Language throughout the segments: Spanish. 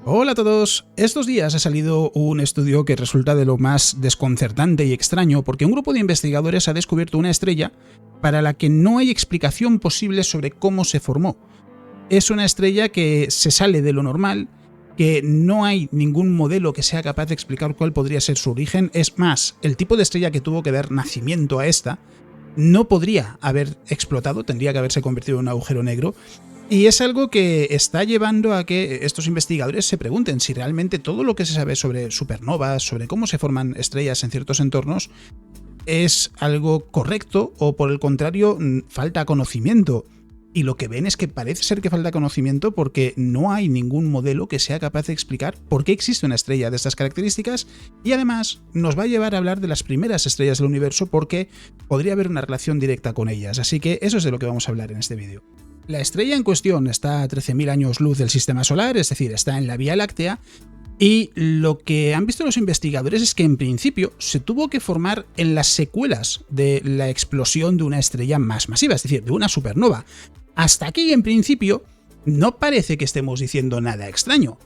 Hola a todos. Estos días ha salido un estudio que resulta de lo más desconcertante y extraño porque un grupo de investigadores ha descubierto una estrella para la que no hay explicación posible sobre cómo se formó. Es una estrella que se sale de lo normal, que no hay ningún modelo que sea capaz de explicar cuál podría ser su origen. Es más, el tipo de estrella que tuvo que dar nacimiento a esta no podría haber explotado, tendría que haberse convertido en un agujero negro. Y es algo que está llevando a que estos investigadores se pregunten si realmente todo lo que se sabe sobre supernovas, sobre cómo se forman estrellas en ciertos entornos, es algo correcto o por el contrario falta conocimiento. Y lo que ven es que parece ser que falta conocimiento porque no hay ningún modelo que sea capaz de explicar por qué existe una estrella de estas características, y además nos va a llevar a hablar de las primeras estrellas del universo porque podría haber una relación directa con ellas. Así que eso es de lo que vamos a hablar en este vídeo. La estrella en cuestión está a 13.000 años luz del sistema solar, es decir, está en la Vía Láctea, y lo que han visto los investigadores es que en principio se tuvo que formar en las secuelas de la explosión de una estrella más masiva, es decir, de una supernova. Hasta aquí, en principio, no parece que estemos diciendo nada extraño.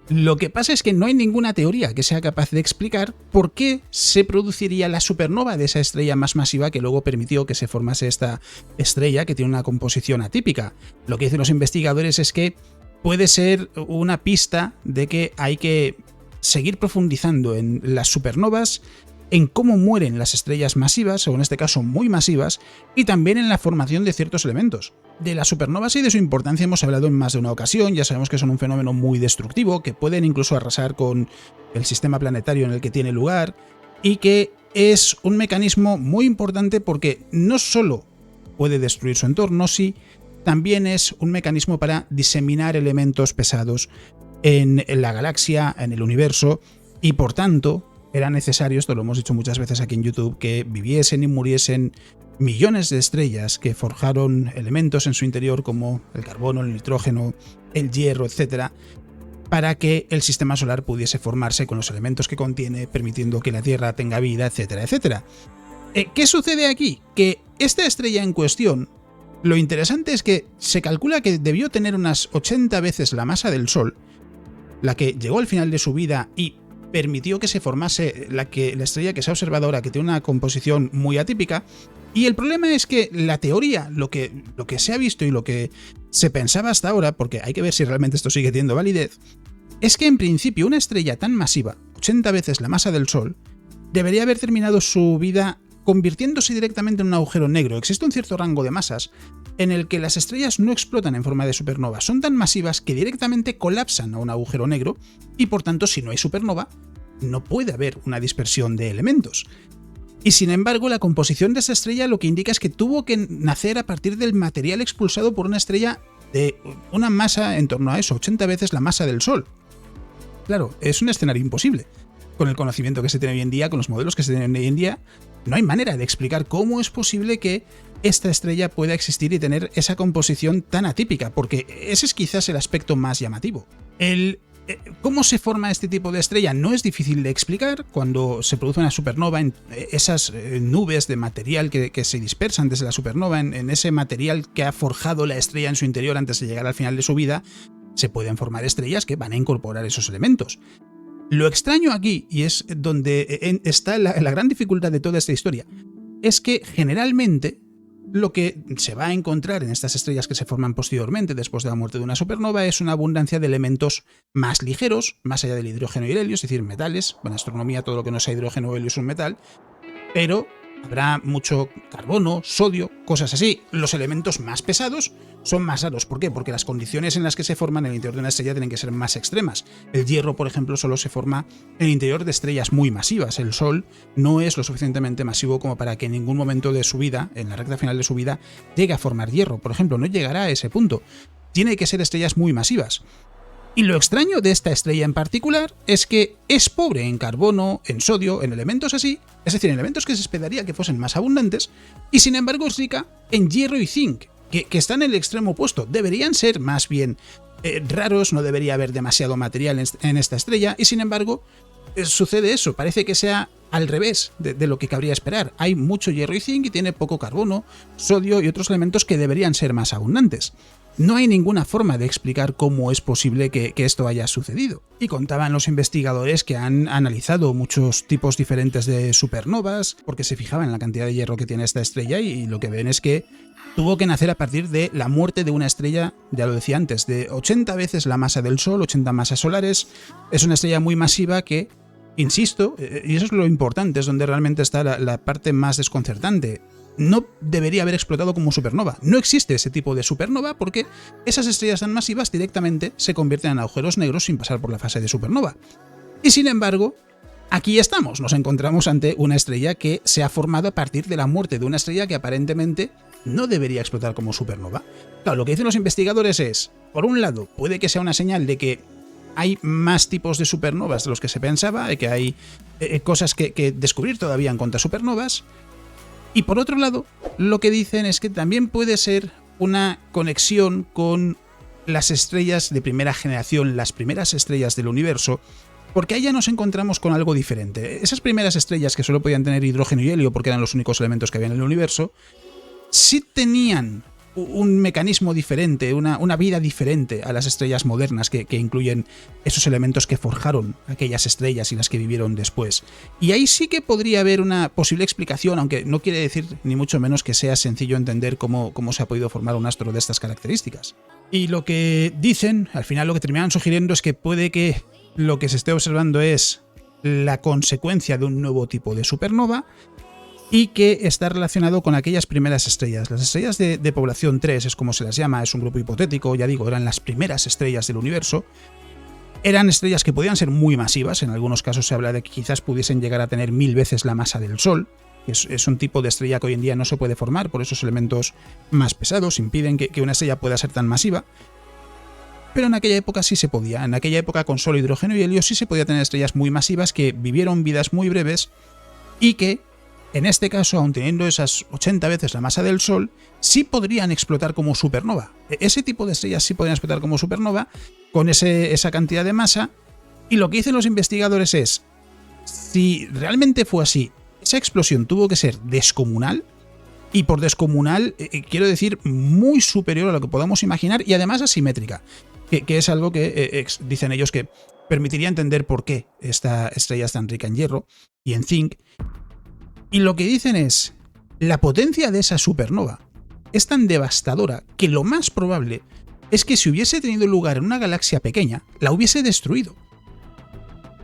Lo que pasa es que no hay ninguna teoría que sea capaz de explicar por qué se produciría la supernova de esa estrella más masiva que luego permitió que se formase esta estrella que tiene una composición atípica. Lo que dicen los investigadores es que puede ser una pista de que hay que seguir profundizando en las supernovas, en cómo mueren las estrellas masivas, o en este caso muy masivas, y también en la formación de ciertos elementos. De las supernovas y de su importancia hemos hablado en más de una ocasión, ya sabemos que son un fenómeno muy destructivo, que pueden incluso arrasar con el sistema planetario en el que tiene lugar, y que es un mecanismo muy importante porque no solo puede destruir su entorno, sí, también es un mecanismo para diseminar elementos pesados en la galaxia, en el universo, y por tanto era necesario, esto lo hemos dicho muchas veces aquí en YouTube, que viviesen y muriesen millones de estrellas que forjaron elementos en su interior como el carbono, el nitrógeno, el hierro, etc., para que el sistema solar pudiese formarse con los elementos que contiene, permitiendo que la Tierra tenga vida, etcétera, etcétera. ¿Qué sucede aquí? Que esta estrella en cuestión, lo interesante es que se calcula que debió tener unas 80 veces la masa del Sol, la que llegó al final de su vida y permitió que se formase la estrella que se ha observado ahora, que tiene una composición muy atípica. Y el problema es que la teoría, lo que se ha visto y lo que se pensaba hasta ahora, porque hay que ver si realmente esto sigue teniendo validez, es que en principio una estrella tan masiva, 80 veces la masa del Sol, debería haber terminado su vida convirtiéndose directamente en un agujero negro. Existe un cierto rango de masas en el que las estrellas no explotan en forma de supernova, son tan masivas que directamente colapsan a un agujero negro y por tanto, si no hay supernova, no puede haber una dispersión de elementos. Y sin embargo, la composición de esa estrella lo que indica es que tuvo que nacer a partir del material expulsado por una estrella de una masa en torno a eso, 80 veces la masa del Sol. Claro, es un escenario imposible. Con el conocimiento que se tiene hoy en día, con los modelos que se tienen hoy en día, no hay manera de explicar cómo es posible que esta estrella pueda existir y tener esa composición tan atípica, porque ese es quizás el aspecto más llamativo. ¿Cómo se forma este tipo de estrella? No es difícil de explicar. Cuando se produce una supernova, en esas nubes de material que se dispersan desde la supernova, en ese material que ha forjado la estrella en su interior antes de llegar al final de su vida, se pueden formar estrellas que van a incorporar esos elementos. Lo extraño aquí, y es donde está la gran dificultad de toda esta historia, es que generalmente lo que se va a encontrar en estas estrellas que se forman posteriormente después de la muerte de una supernova es una abundancia de elementos más ligeros, más allá del hidrógeno y el helio, es decir, metales. En astronomía todo lo que no sea hidrógeno o helio es un metal, pero habrá mucho carbono, sodio, cosas así. Los elementos más pesados son más raros. ¿Por qué? Porque las condiciones en las que se forman en el interior de una estrella tienen que ser más extremas. El hierro, por ejemplo, solo se forma en el interior de estrellas muy masivas. El Sol no es lo suficientemente masivo como para que en ningún momento de su vida, en la recta final de su vida, llegue a formar hierro. Por ejemplo, no llegará a ese punto. Tiene que ser estrellas muy masivas. Y lo extraño de esta estrella en particular es que es pobre en carbono, en sodio, en elementos así, es decir, en elementos que se esperaría que fuesen más abundantes, y sin embargo es rica en hierro y zinc, que están en el extremo opuesto. Deberían ser más bien raros, no debería haber demasiado material en esta estrella, y sin embargo sucede eso. Parece que sea al revés de lo que cabría esperar. Hay mucho hierro y zinc y tiene poco carbono, sodio y otros elementos que deberían ser más abundantes. No hay ninguna forma de explicar cómo es posible que esto haya sucedido. Y contaban los investigadores que han analizado muchos tipos diferentes de supernovas, porque se fijaban en la cantidad de hierro que tiene esta estrella y lo que ven es que tuvo que nacer a partir de la muerte de una estrella, ya lo decía antes, de 80 veces la masa del Sol, 80 masas solares. Es una estrella muy masiva que, insisto, y eso es lo importante, es donde realmente está la parte más desconcertante, no debería haber explotado como supernova. No existe ese tipo de supernova porque esas estrellas tan masivas directamente se convierten en agujeros negros sin pasar por la fase de supernova. Y sin embargo, aquí estamos, nos encontramos ante una estrella que se ha formado a partir de la muerte de una estrella que aparentemente no debería explotar como supernova. Claro, lo que dicen los investigadores es, por un lado, puede que sea una señal de que hay más tipos de supernovas de los que se pensaba, de que hay cosas que descubrir todavía en cuanto a supernovas. Y por otro lado, lo que dicen es que también puede ser una conexión con las estrellas de primera generación, las primeras estrellas del universo, porque ahí ya nos encontramos con algo diferente. Esas primeras estrellas que solo podían tener hidrógeno y helio porque eran los únicos elementos que había en el universo, sí tenían un mecanismo diferente, una vida diferente a las estrellas modernas que incluyen esos elementos que forjaron aquellas estrellas y las que vivieron después. Y ahí sí que podría haber una posible explicación, aunque no quiere decir ni mucho menos que sea sencillo entender cómo se ha podido formar un astro de estas características. Y lo que dicen, al final lo que terminan sugiriendo es que puede que lo que se esté observando es la consecuencia de un nuevo tipo de supernova, y que está relacionado con aquellas primeras estrellas. Las estrellas de población 3 es como se las llama, es un grupo hipotético, ya digo, eran las primeras estrellas del universo. Eran estrellas que podían ser muy masivas, en algunos casos se habla de que quizás pudiesen llegar a tener 1000 veces la masa del Sol. Es un tipo de estrella que hoy en día no se puede formar por esos elementos más pesados, impiden que una estrella pueda ser tan masiva. Pero en aquella época sí se podía, en aquella época con solo hidrógeno y helio sí se podía tener estrellas muy masivas que vivieron vidas muy breves y que, en este caso, aun teniendo esas 80 veces la masa del Sol, sí podrían explotar como supernova. Ese tipo de estrellas sí podrían explotar como supernova con esa cantidad de masa. Y lo que dicen los investigadores es, si realmente fue así, esa explosión tuvo que ser descomunal. Y por descomunal quiero decir muy superior a lo que podamos imaginar y además asimétrica. Que es algo que dicen ellos que permitiría entender por qué esta estrella es tan rica en hierro y en zinc. Y lo que dicen es, la potencia de esa supernova es tan devastadora que lo más probable es que si hubiese tenido lugar en una galaxia pequeña, la hubiese destruido.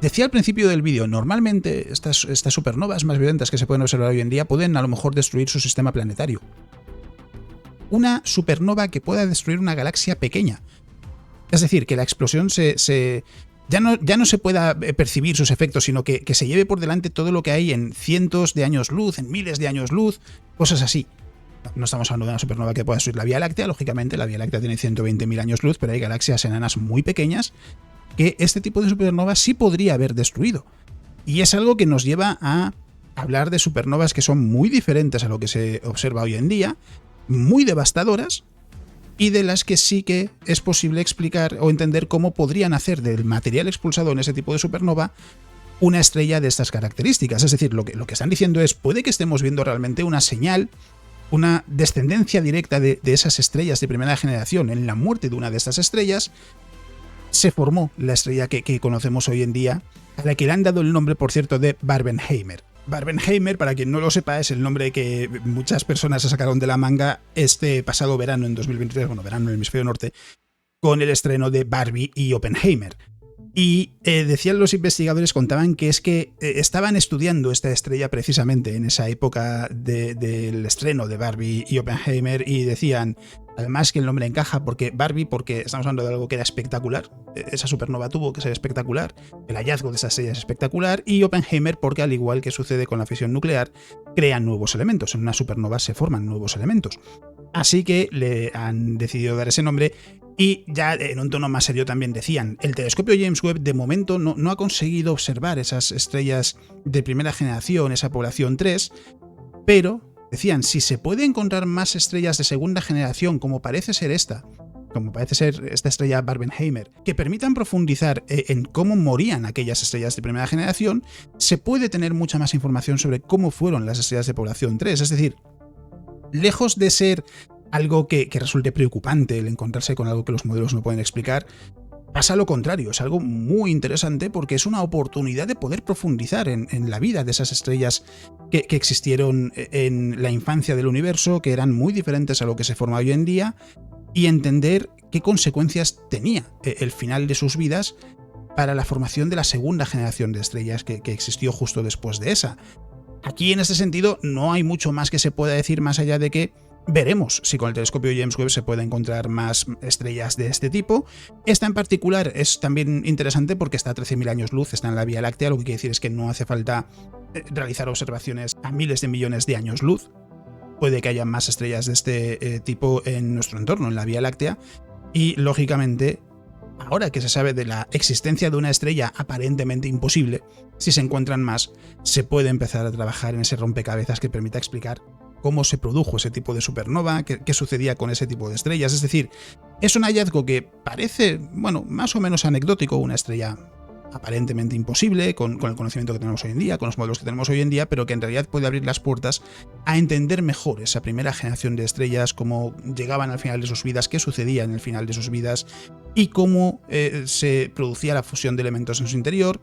Decía al principio del vídeo, normalmente estas supernovas más violentas que se pueden observar hoy en día pueden a lo mejor destruir su sistema planetario. Una supernova que pueda destruir una galaxia pequeña. Es decir, que la explosión ya no se pueda percibir sus efectos, sino que se lleve por delante todo lo que hay en cientos de años luz, en miles de años luz, cosas así. No estamos hablando de una supernova que pueda destruir la Vía Láctea, lógicamente la Vía Láctea tiene 120.000 años luz, pero hay galaxias enanas muy pequeñas que este tipo de supernova sí podría haber destruido. Y es algo que nos lleva a hablar de supernovas que son muy diferentes a lo que se observa hoy en día, muy devastadoras, y de las que sí que es posible explicar o entender cómo podrían hacer del material expulsado en ese tipo de supernova una estrella de estas características. Es decir, lo que están diciendo es, puede que estemos viendo realmente una señal, una descendencia directa de esas estrellas de primera generación. En la muerte de una de estas estrellas se formó la estrella que conocemos hoy en día, a la que le han dado el nombre, por cierto, de Barbenheimer. Barbenheimer, para quien no lo sepa, es el nombre que muchas personas se sacaron de la manga este pasado verano, en 2023, verano en el hemisferio norte, con el estreno de Barbie y Oppenheimer. Y decían los investigadores, contaban que es que estaban estudiando esta estrella precisamente en esa época del estreno de Barbie y Oppenheimer, y decían, además, que el nombre encaja porque estamos hablando de algo que era espectacular, esa supernova tuvo que ser espectacular, el hallazgo de esa estrella es espectacular, y Oppenheimer porque, al igual que sucede con la fisión nuclear, crean nuevos elementos. En una supernova se forman nuevos elementos. Así que le han decidido dar ese nombre. Y ya en un tono más serio también decían, el telescopio James Webb de momento no ha conseguido observar esas estrellas de primera generación, esa población 3, pero decían, si se puede encontrar más estrellas de segunda generación, como parece ser esta, como parece ser esta estrella Barbenheimer, que permitan profundizar en cómo morían aquellas estrellas de primera generación, se puede tener mucha más información sobre cómo fueron las estrellas de población 3. Es decir, lejos de ser algo que resulte preocupante el encontrarse con algo que los modelos no pueden explicar, pasa lo contrario, es algo muy interesante porque es una oportunidad de poder profundizar en la vida de esas estrellas que existieron en la infancia del universo, que eran muy diferentes a lo que se forma hoy en día, y entender qué consecuencias tenía el final de sus vidas para la formación de la segunda generación de estrellas que existió justo después de esa. Aquí, en este sentido, no hay mucho más que se pueda decir más allá de que veremos si con el telescopio James Webb se puede encontrar más estrellas de este tipo. Esta en particular es también interesante porque está a 13.000 años luz, está en la Vía Láctea, lo que quiere decir es que no hace falta realizar observaciones a miles de millones de años luz. Puede que haya más estrellas de este tipo en nuestro entorno, en la Vía Láctea, y lógicamente, ahora que se sabe de la existencia de una estrella aparentemente imposible, si se encuentran más, se puede empezar a trabajar en ese rompecabezas que permita explicar cómo se produjo ese tipo de supernova, qué sucedía con ese tipo de estrellas. Es decir, es un hallazgo que parece, bueno, más o menos anecdótico, una estrella aparentemente imposible, con el conocimiento que tenemos hoy en día, con los modelos que tenemos hoy en día, pero que en realidad puede abrir las puertas a entender mejor esa primera generación de estrellas, cómo llegaban al final de sus vidas, qué sucedía en el final de sus vidas y cómo se producía la fusión de elementos en su interior,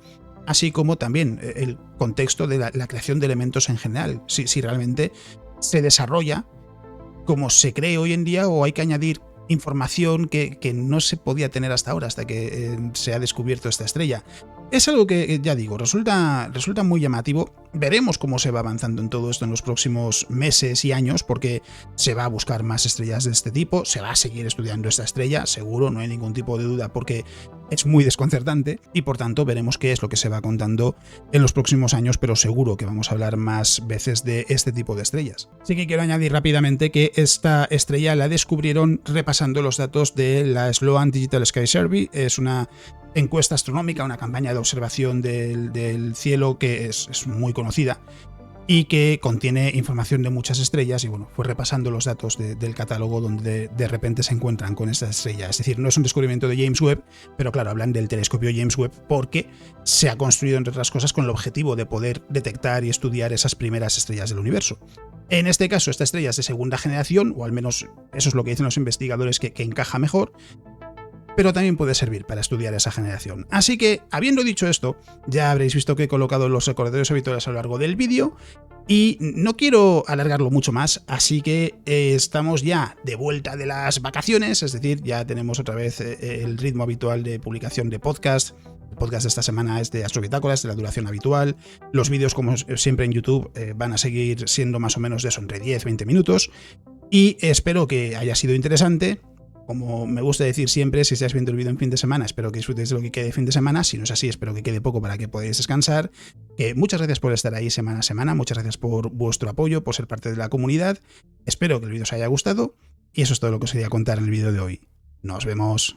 así como también el contexto de la creación de elementos en general, si realmente se desarrolla como se cree hoy en día o hay que añadir información que no se podía tener hasta ahora, hasta que se ha descubierto esta estrella. Es algo que, ya digo, resulta muy llamativo. Veremos cómo se va avanzando en todo esto en los próximos meses y años, porque se va a buscar más estrellas de este tipo, se va a seguir estudiando esta estrella, seguro, no hay ningún tipo de duda, porque es muy desconcertante, y por tanto veremos qué es lo que se va contando en los próximos años, pero seguro que vamos a hablar más veces de este tipo de estrellas. Sí que quiero añadir rápidamente que esta estrella la descubrieron repasando los datos de la Sloan Digital Sky Survey. Es una encuesta astronómica, una campaña de observación del cielo que es muy conocida y que contiene información de muchas estrellas, y bueno, fue repasando los datos del catálogo donde de repente se encuentran con esta estrella. Es decir, no es un descubrimiento de James Webb, pero claro, hablan del telescopio James Webb porque se ha construido, entre otras cosas, con el objetivo de poder detectar y estudiar esas primeras estrellas del universo. En este caso, esta estrella es de segunda generación, o al menos eso es lo que dicen los investigadores que encaja mejor, pero también puede servir para estudiar esa generación. Así que, habiendo dicho esto, ya habréis visto que he colocado los recordatorios habituales a lo largo del vídeo, y no quiero alargarlo mucho más, así que estamos ya de vuelta de las vacaciones, es decir, ya tenemos otra vez el ritmo habitual de publicación de podcast. El podcast de esta semana es de Astrobitácoras, de la duración habitual. Los vídeos, como siempre en YouTube, van a seguir siendo más o menos de eso, entre 10-20 minutos, y espero que haya sido interesante. Como me gusta decir siempre, si estáis viendo el vídeo en fin de semana, espero que disfrutéis de lo que quede de fin de semana. Si no es así, espero que quede poco para que podáis descansar. Muchas gracias por estar ahí semana a semana, muchas gracias por vuestro apoyo, por ser parte de la comunidad. Espero que el vídeo os haya gustado, y eso es todo lo que os quería contar en el vídeo de hoy. Nos vemos.